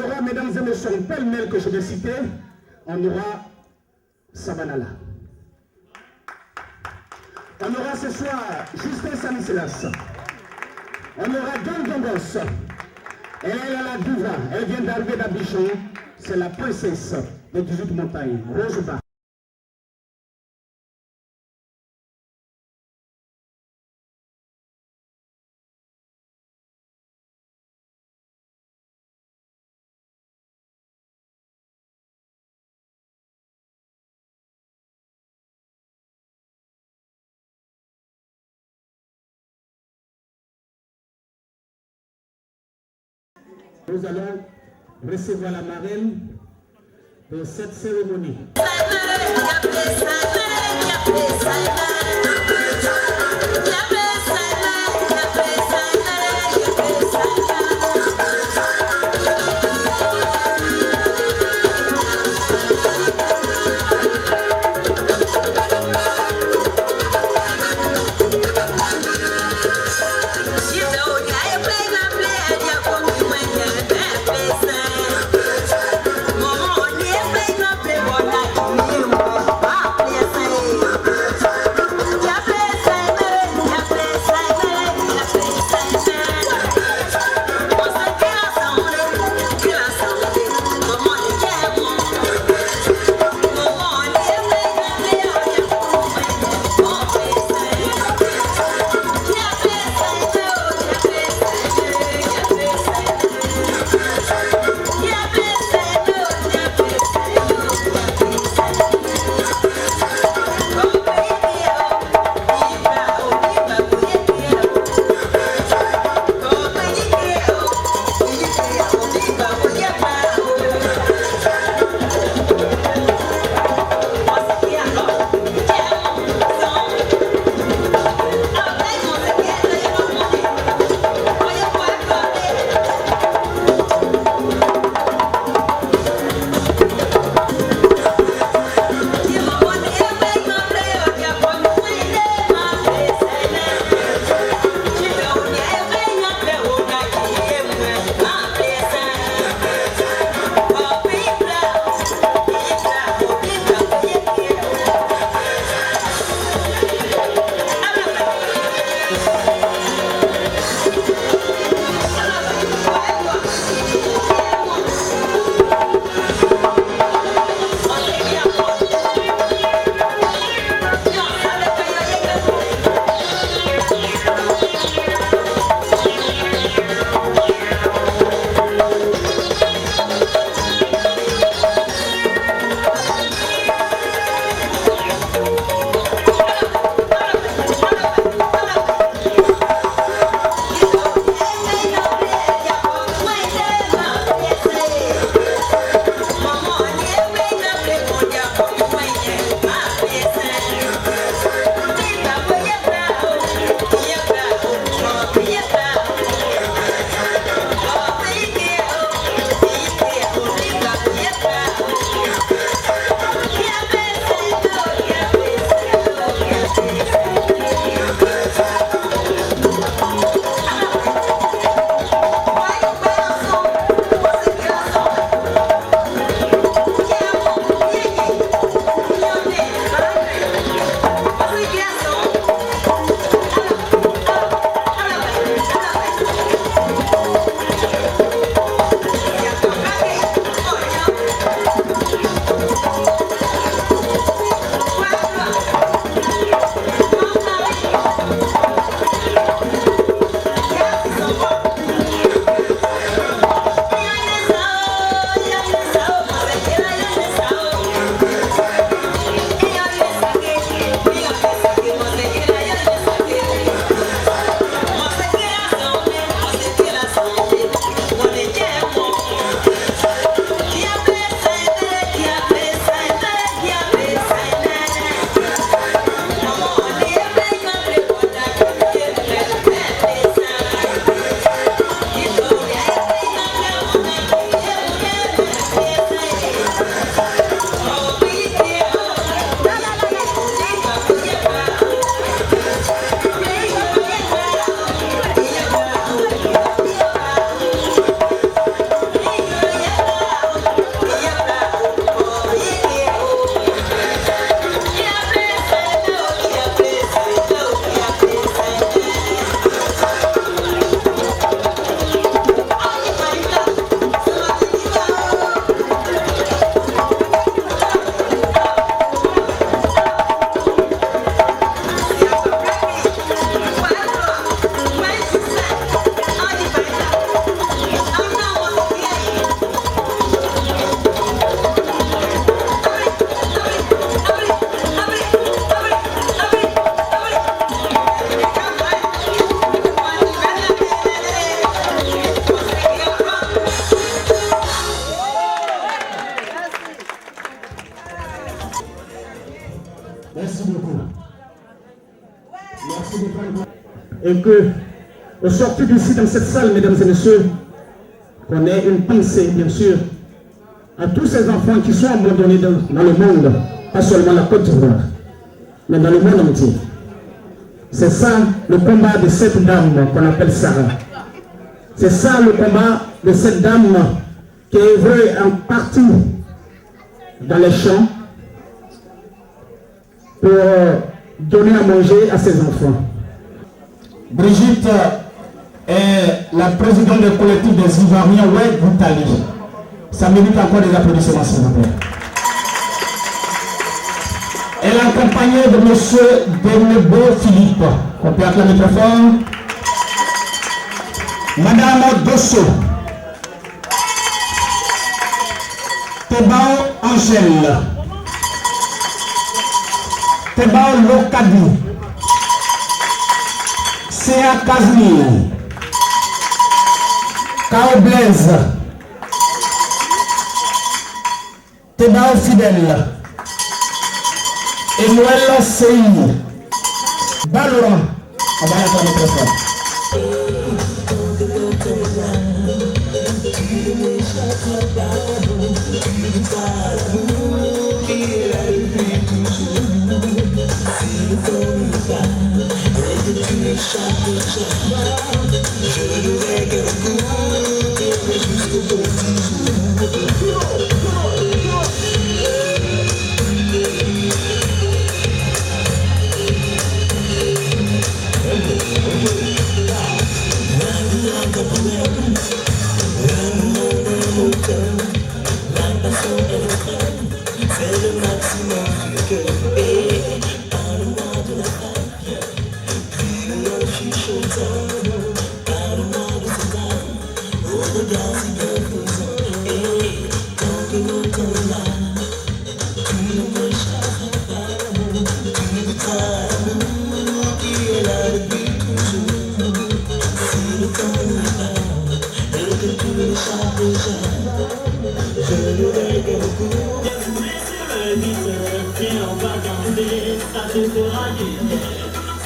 aura, mesdames et messieurs, pêle-mêle que je vais citer. On aura Sabanala. On aura ce soir Justin Sanisselas. On aura John Jongos. Elle est à la diva. Elle vient d'arriver d'Abidjan. C'est la princesse des 18 montagnes. Rosebar. Nous allons recevoir la marraine de cette cérémonie. Yeah. et que, au sortir d'ici dans cette salle, mesdames et messieurs, qu'on ait une pensée, bien sûr, à tous ces enfants qui sont abandonnés dans le monde, pas seulement la Côte d'Ivoire, mais dans le monde entier. C'est ça le combat de cette dame qu'on appelle Sarah. C'est ça le combat de cette dame qui est œuvrée en partie dans les champs pour donner à manger à ses enfants. Brigitte est la présidente du collectif des Ivoiriens Oued Boutali. Ça mérite encore des applaudissements, s'il vous plaît. Elle est accompagnée de M. Denebo Philippe. On peut acclamer très fort. Madame Dosso. Tebao Angèle. Tebao Lokadi. Sea Kazmir. Kao Blaise. Tebao Fidèle. Emmanuel Sey. Balorant. On va l'acclamer très fort.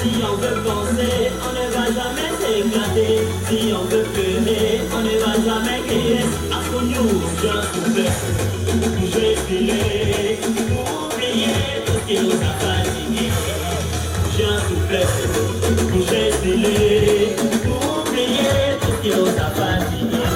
Si on veut penser, on ne va jamais s'éclater. Si on veut pleurer, on ne va jamais crier. À nous, je souffle, bouger, filer, oublier tout ce qui nous a fatigués. Je souffle, bouger, filer, oublier tout ce qui nous a fatigués.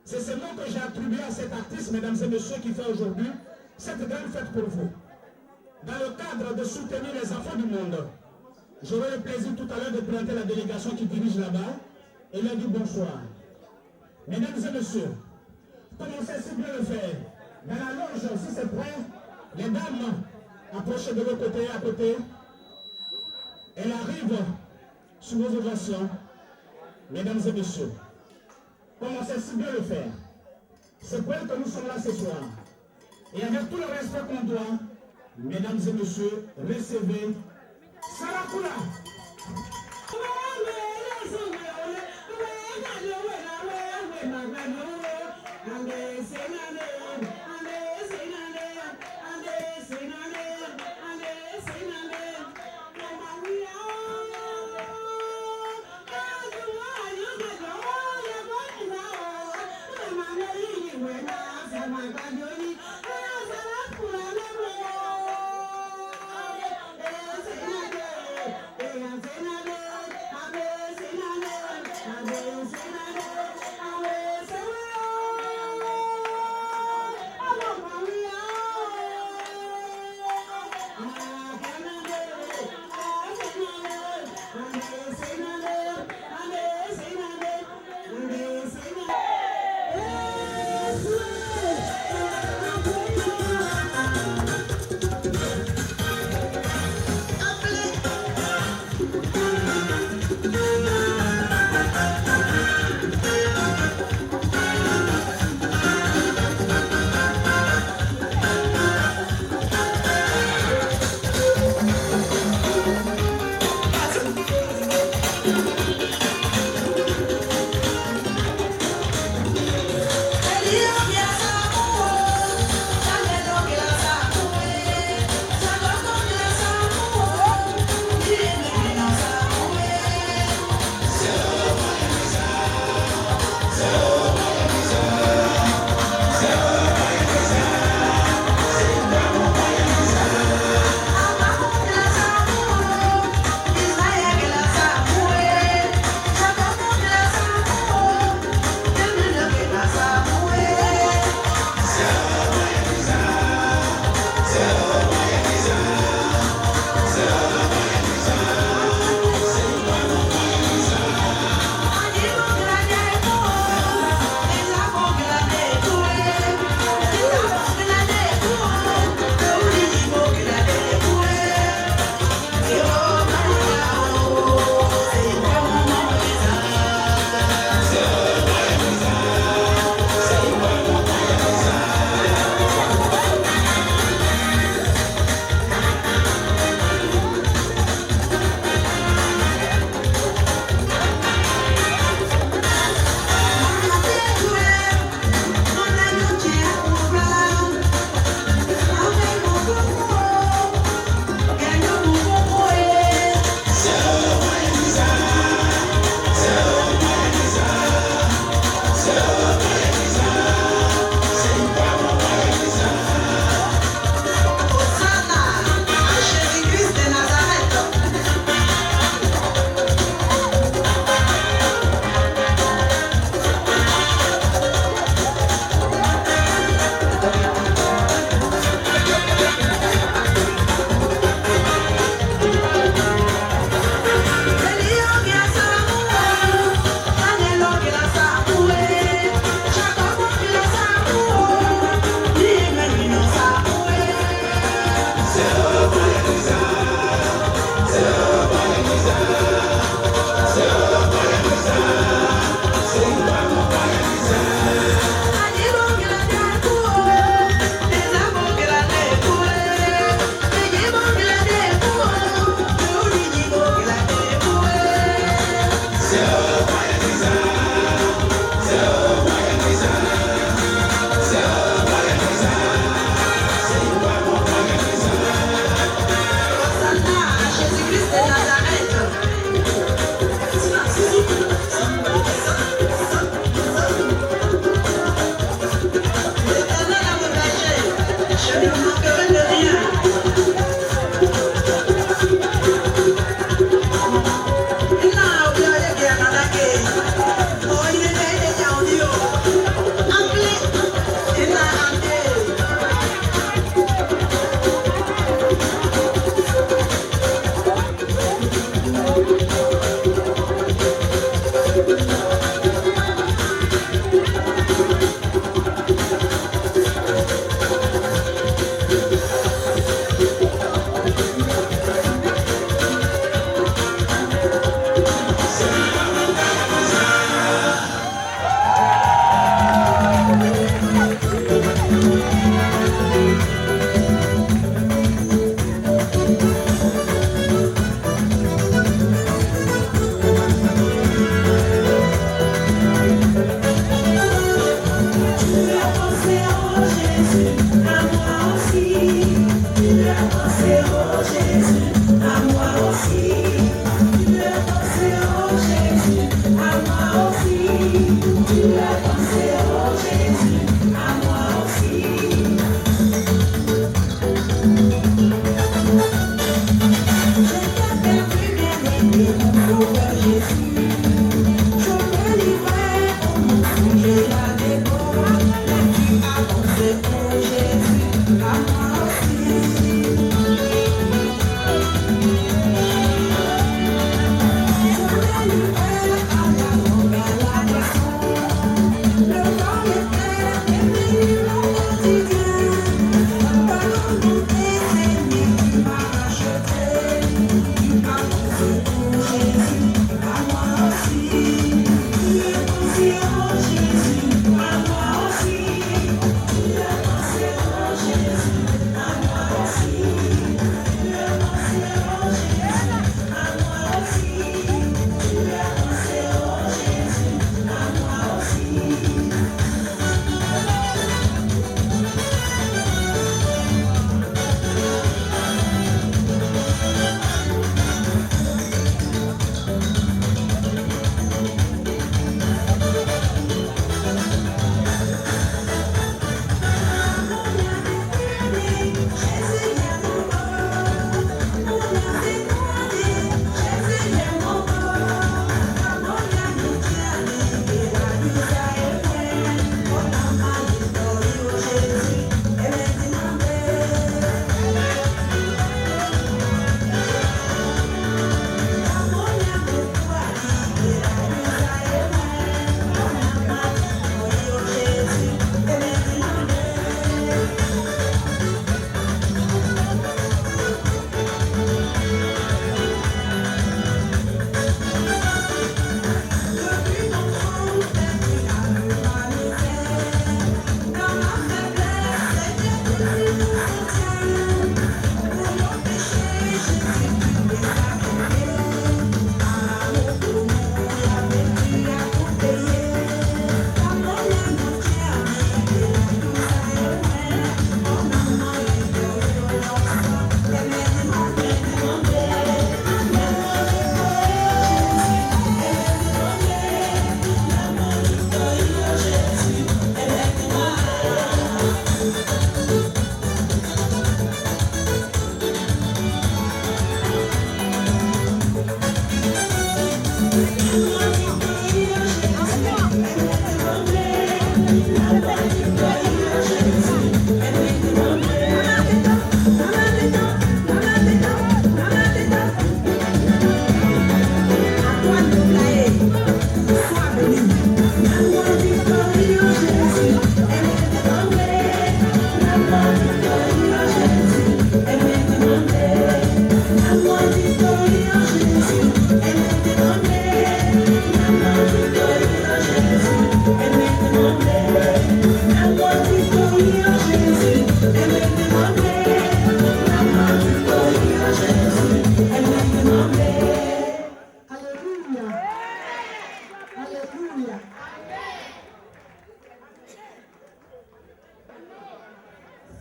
C'est ce nom que j'ai attribué à cet artiste, mesdames et messieurs, qui fait aujourd'hui cette grande fête pour vous. Dans le cadre de soutenir les enfants du monde, j'aurai le plaisir tout à l'heure de présenter la délégation qui dirige là-bas et leur dire bonsoir. Mesdames et messieurs, comme on sait si bien le faire, dans la loge, si c'est prêt, les dames approchez de l'autre côté, à côté. Elle arrive sous vos ovations. Mesdames et messieurs, comme on sait si bien le faire, c'est pour elle que nous sommes là ce soir. Et avec tout le respect qu'on doit, mesdames et messieurs, recevez Sarakula.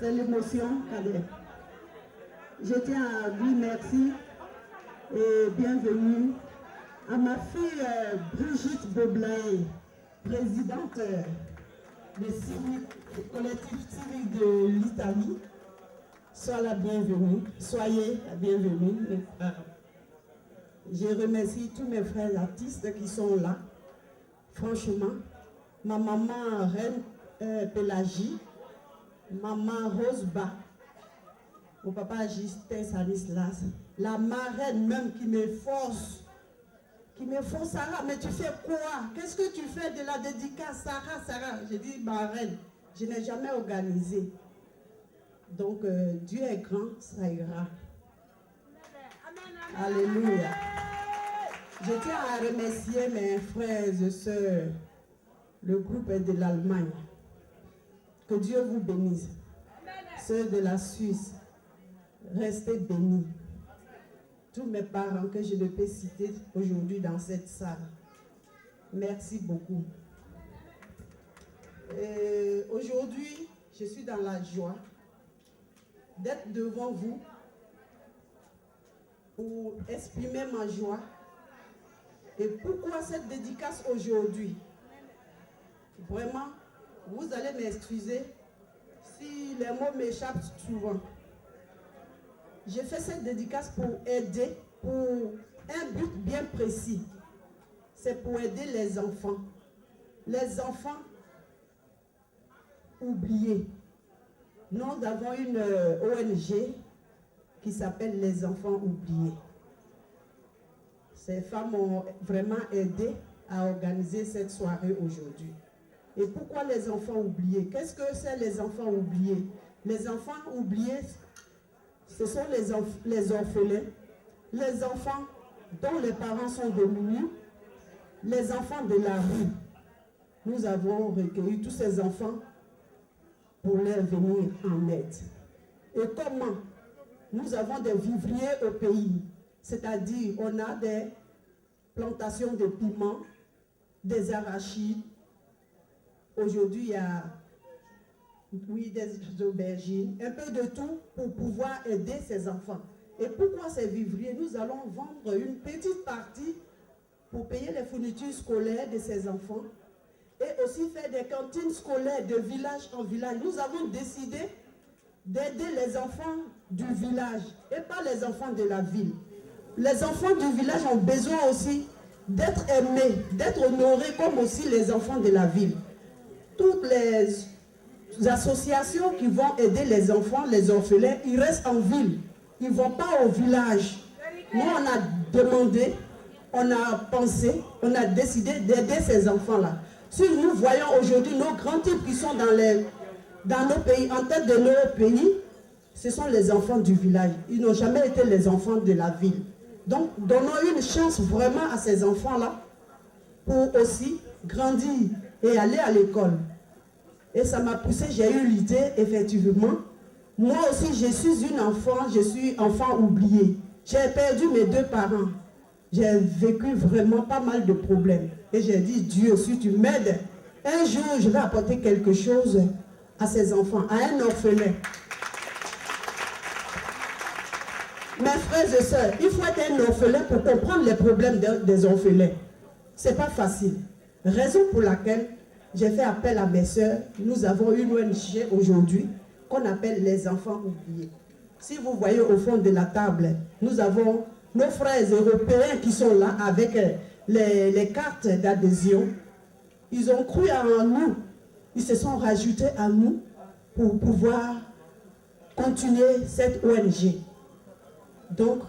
C'est l'émotion, Cadet. Je tiens à dire merci et bienvenue à ma fille Brigitte Boblaé, présidente du collectif civique de l'Italie, sois la bienvenue. Soyez la bienvenue, mes frères. Je remercie tous mes frères artistes qui sont là. Franchement, ma maman Reine Pélagie, maman Roseba, mon papa Justin Sanislas, la marraine même qui me force, Sarah, mais tu fais quoi? Qu'est-ce que tu fais de la dédicace, Sarah? J'ai dit, marraine, je n'ai jamais organisé. Donc, Dieu est grand, ça ira. Alléluia. Je tiens à remercier mes frères et sœurs, le groupe de l'Allemagne. Que Dieu vous bénisse. Ceux de la Suisse, restez bénis. Tous mes parents que je ne peux citer aujourd'hui dans cette salle. Merci beaucoup. Aujourd'hui, je suis dans la joie d'être devant vous pour exprimer ma joie. Et pourquoi cette dédicace aujourd'hui? Vraiment, vous allez m'excuser si les mots m'échappent souvent. J'ai fait cette dédicace pour aider, pour un but bien précis. C'est pour aider les enfants. Les enfants oubliés. Nous avons une ONG qui s'appelle Les Enfants Oubliés. Ces femmes ont vraiment aidé à organiser cette soirée aujourd'hui. Et pourquoi les enfants oubliés? Qu'est-ce que c'est les enfants oubliés? Les enfants oubliés, ce sont les orphelins, les enfants dont les parents sont démunis, les enfants de la rue. Nous avons recueilli tous ces enfants pour leur venir en aide. Et comment? Nous avons des vivriers au pays, c'est-à-dire on a des plantations de piments, des arachides. Aujourd'hui, il y a des aubergines, un peu de tout pour pouvoir aider ces enfants. Et pourquoi ces vivriers? Nous allons vendre une petite partie pour payer les fournitures scolaires de ces enfants et aussi faire des cantines scolaires de village en village. Nous avons décidé d'aider les enfants du village et pas les enfants de la ville. Les enfants du village ont besoin aussi d'être aimés, d'être honorés comme aussi les enfants de la ville. Toutes les associations qui vont aider les enfants, les orphelins, ils restent en ville. Ils ne vont pas au village. Nous, on a demandé, on a pensé, on a décidé d'aider ces enfants-là. Si nous voyons aujourd'hui nos grands types qui sont dans nos pays, en tête de nos pays, ce sont les enfants du village. Ils n'ont jamais été les enfants de la ville. Donc, donnons une chance vraiment à ces enfants-là pour aussi grandir et aller à l'école. Et ça m'a poussé, j'ai eu l'idée, effectivement. Moi aussi, je suis une enfant, je suis enfant oublié. J'ai perdu mes deux parents. J'ai vécu vraiment pas mal de problèmes. Et j'ai dit, Dieu, si tu m'aides, un jour, je vais apporter quelque chose à ces enfants, à un orphelin. Mes frères et sœurs, il faut être un orphelin pour comprendre les problèmes des orphelins. Ce n'est pas facile. Raison pour laquelle j'ai fait appel à mes sœurs. Nous avons une ONG aujourd'hui qu'on appelle les enfants oubliés. Si vous voyez au fond de la table, nous avons nos frères européens qui sont là avec les cartes d'adhésion. Ils ont cru en nous. Ils se sont rajoutés à nous pour pouvoir continuer cette ONG. Donc,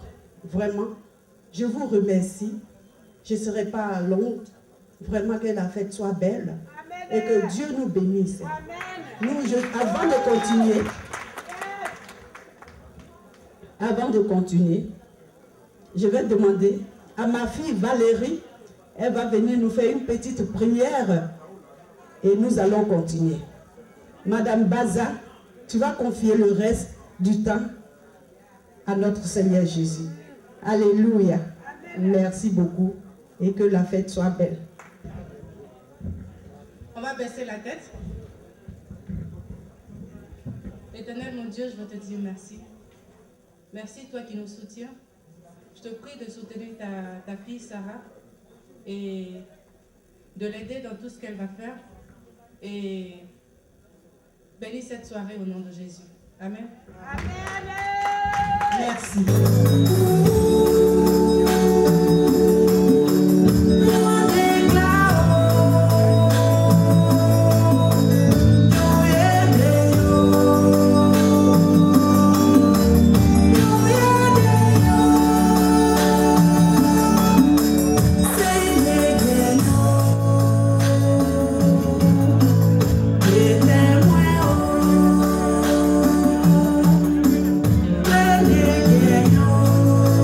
vraiment, je vous remercie. Je ne serai pas longue. Vraiment que la fête soit belle. Et que Dieu nous bénisse. Avant de continuer, je vais demander à ma fille Valérie, elle va venir nous faire une petite prière et nous allons continuer. Madame Baza, tu vas confier le reste du temps à notre Seigneur Jésus. Alléluia. Merci beaucoup et que la fête soit belle. On va baisser la tête. Éternel mon Dieu, je veux te dire merci. Merci toi qui nous soutiens. Je te prie de soutenir ta fille Sarah et de l'aider dans tout ce qu'elle va faire. Et bénis cette soirée au nom de Jésus. Amen. Merci. Yeah.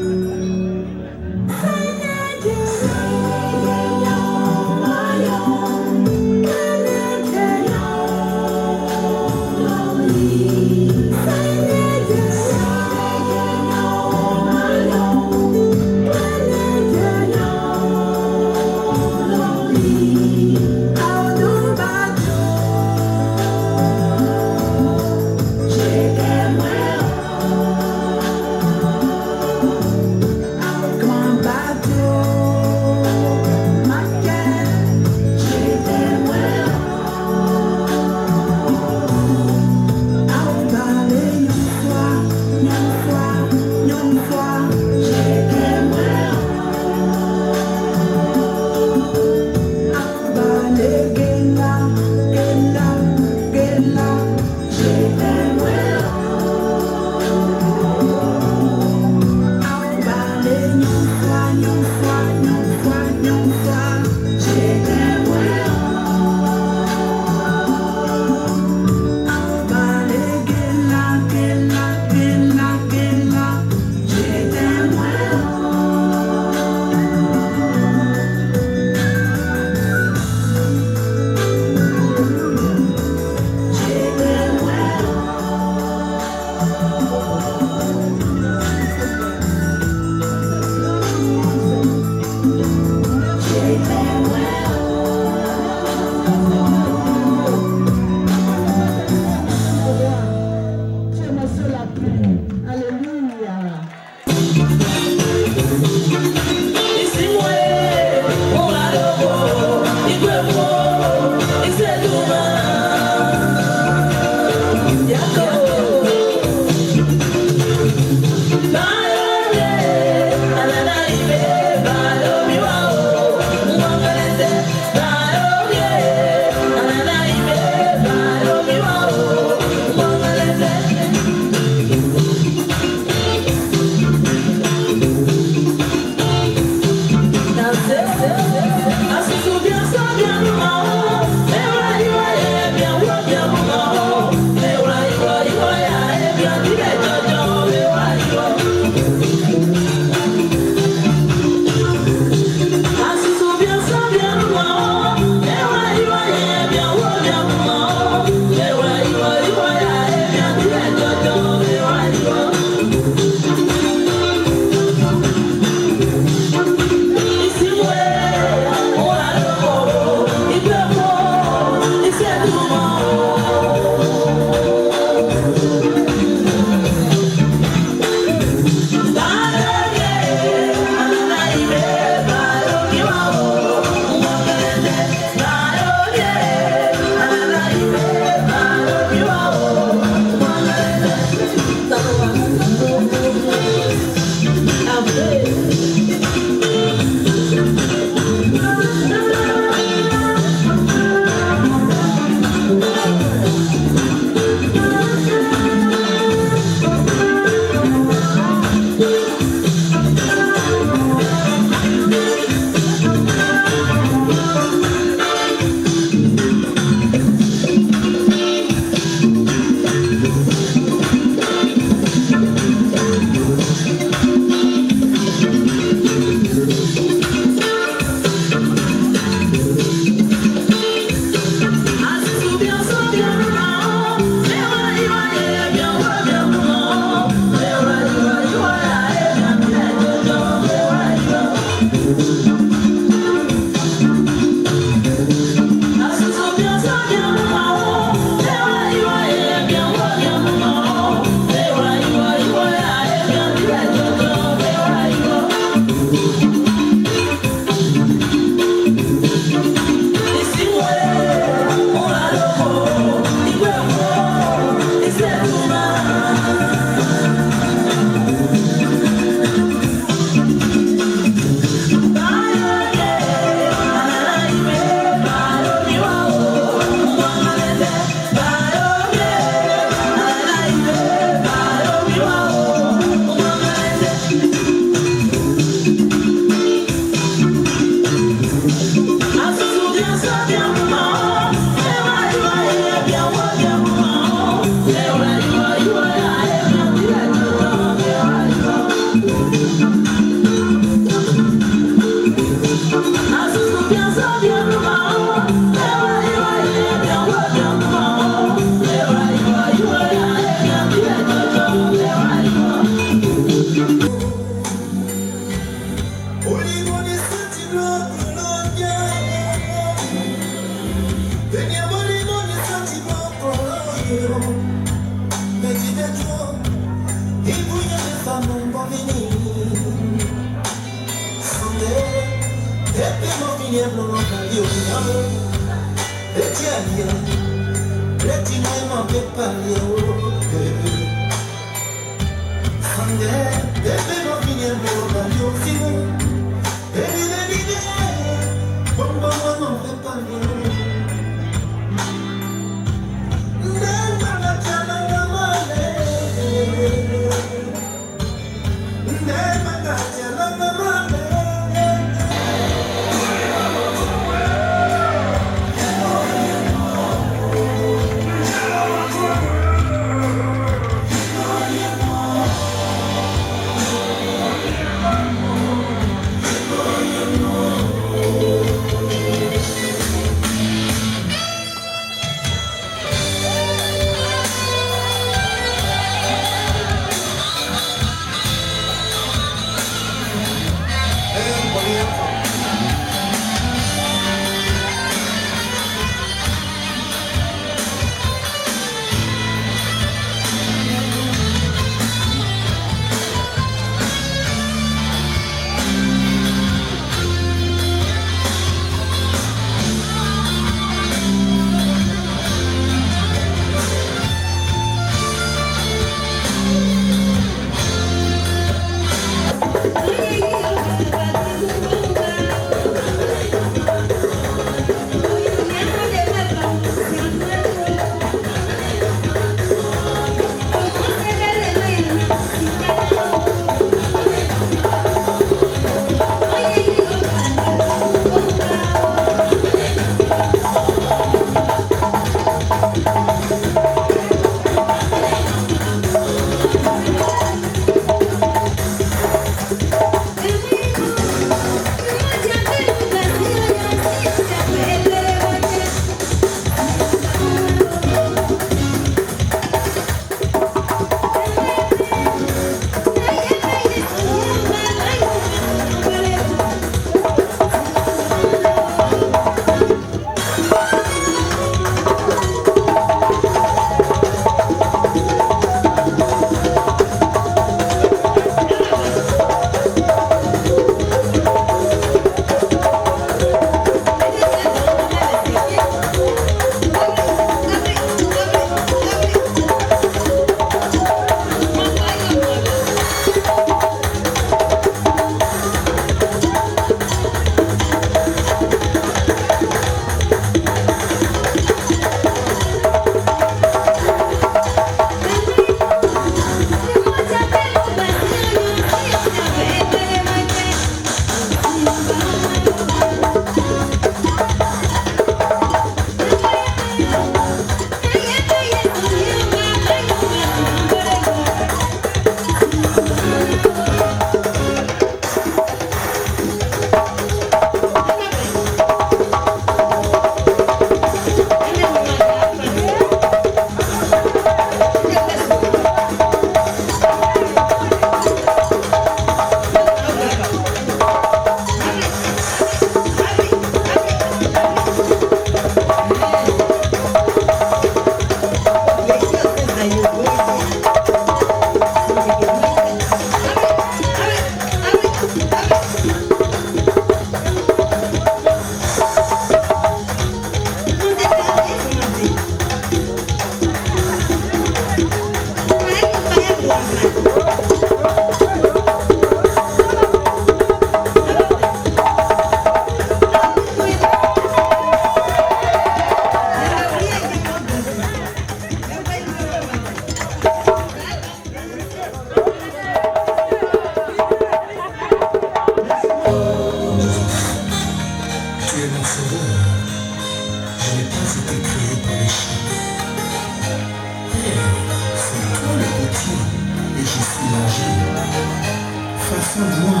Façonne-moi,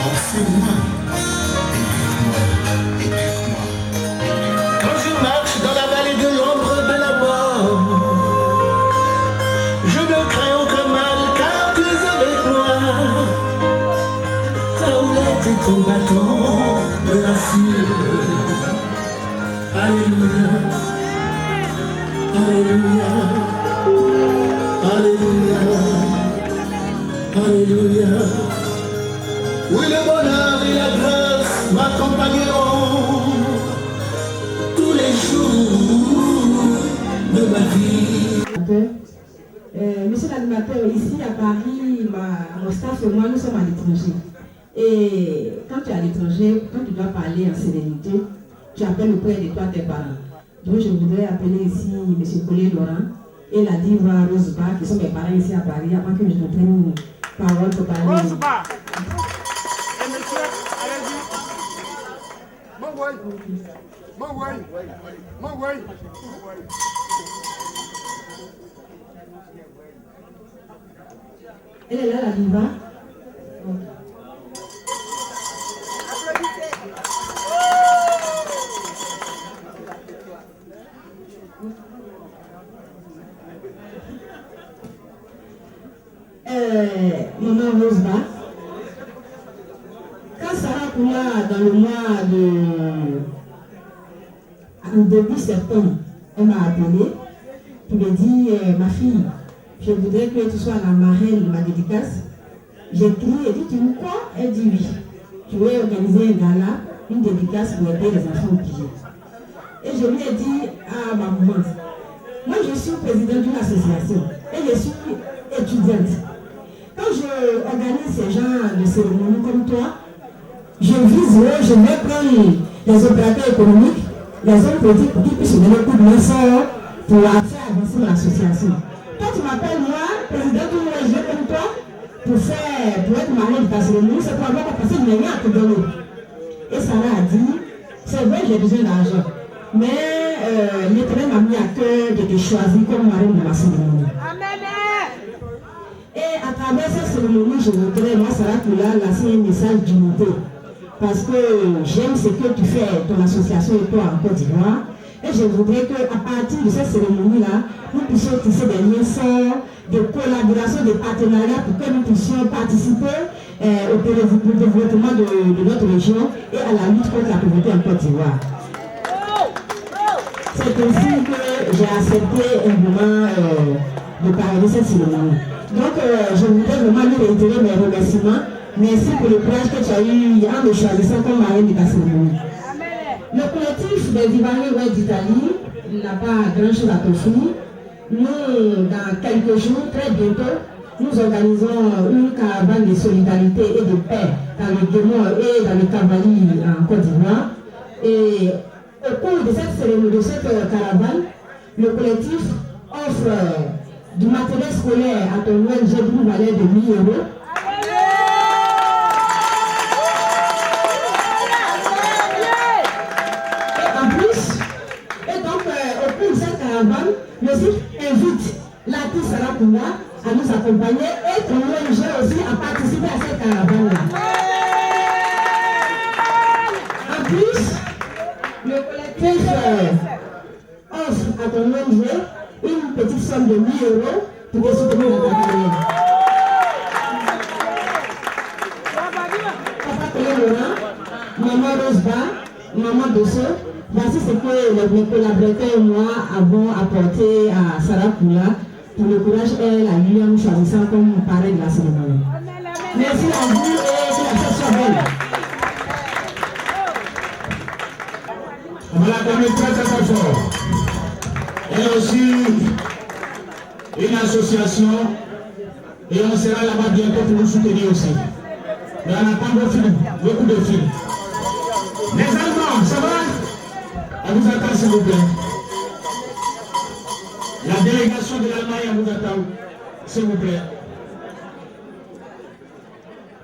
enseigne-moi, éduque-moi. Quand je marche dans la vallée de l'ombre de la mort, je ne crains aucun mal car tu es avec moi. Ta houlette et ton bâton me rassurent. Alléluia, Alléluia, Alléluia, Alléluia. Oui, le bonheur et la grâce m'accompagneront. ma vie. Monsieur l'animateur, ici à Paris, mon staff et moi, nous sommes à l'étranger. Et quand tu es à l'étranger, quand tu dois parler en sérénité, tu appelles auprès de toi tes parents. Donc je voudrais appeler ici M. Collier Laurent et la diva Roseba, qui sont mes parents ici à Paris, avant que je ne prenne une parole pour parler. Roseba! Et monsieur, allez-y. Mon way. Mon way. Mon way. Elle est là, la diva. Maman Roseba, quand Sarah Koula, dans le mois en début septembre, elle m'a appelé pour me dire, ma fille, je voudrais que tu sois la marraine de ma dédicace. J'ai crié, elle dit, tu veux quoi? Elle dit oui. Je voulais organiser un gala, une dédicace pour aider les enfants pillés. Et je lui ai dit à ma maman, moi je suis présidente d'une association et je suis étudiante. Quand je organise ces genres de cérémonies comme toi, je vise, je vais prendre les opérateurs économiques, les hommes politiques pour qu'ils puissent donner un coup de main pour faire avancer mon association. Toi, tu m'appelles moi, président d'une ONG comme toi, pour être marraine de ta cérémonie, c'est pour avoir passé une manière à te donner. Et Sarah a dit, c'est vrai, j'ai besoin d'argent, mais l'Éternel m'a mis à cœur de te choisir comme marraine de ma cérémonie. Et à travers cette cérémonie, je voudrais, moi, Sarah Koula, lancer un message d'unité. Parce que j'aime ce que tu fais, ton association et toi en Côte d'Ivoire. Et je voudrais qu'à partir de cette cérémonie-là, nous puissions tisser des liens forts, de collaboration, de partenariat pour que nous puissions participer au développement de notre région et à la lutte contre la pauvreté en Côte d'Ivoire. C'est ainsi que j'ai accepté un moment de parler de cette cérémonie. Donc, je voudrais vraiment lui réitérer mes remerciements. Merci pour le courage que tu as eu en me choisissant comme marraine de ta cérémonie. Le collectif des Ivoiriens Ouest d'Italie n'a pas grand-chose à t'offrir. Nous, dans quelques jours, très bientôt, nous organisons une caravane de solidarité et de paix dans le Guémon et dans le Cavali en Côte d'Ivoire. Et au cours de cette cérémonie, de cette caravane, le collectif offre du matériel scolaire à ton ONG d'une valeur de 1 000 €. Le site invite l'artiste Sarah Koula à nous accompagner et ton ONG aussi à participer à cette caravane-là. En plus, le collectif offre à ton ONG une petite somme de 1 000 € pour te soutenir dans ta carrière. Papa Collier Laurent, maman Roseba, maman Dosso, voici ce que mes collaborateurs et moi avons apporté à Sarah Koula pour le courage et la lumière nous choisissant comme parrain de la cérémonie. Merci à vous et que la fête soit belle. On va la donner très très fort. Elle est aussi une association et on sera là-bas bientôt pour nous soutenir aussi. Mais on attend vos films, beaucoup de films. Les Allemands, ça va? On vous attend s'il vous plaît. La délégation de l'Allemagne, on vous attend, s'il vous plaît.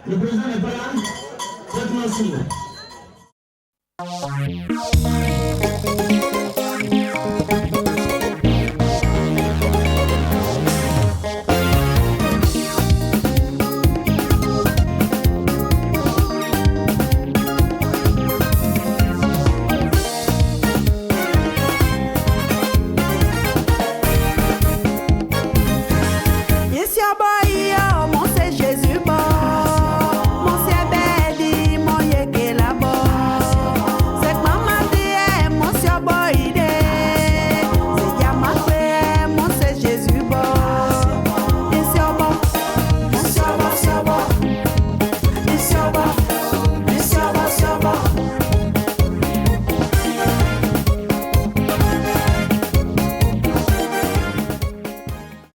Le président n'est pas là? Faites-moi signe.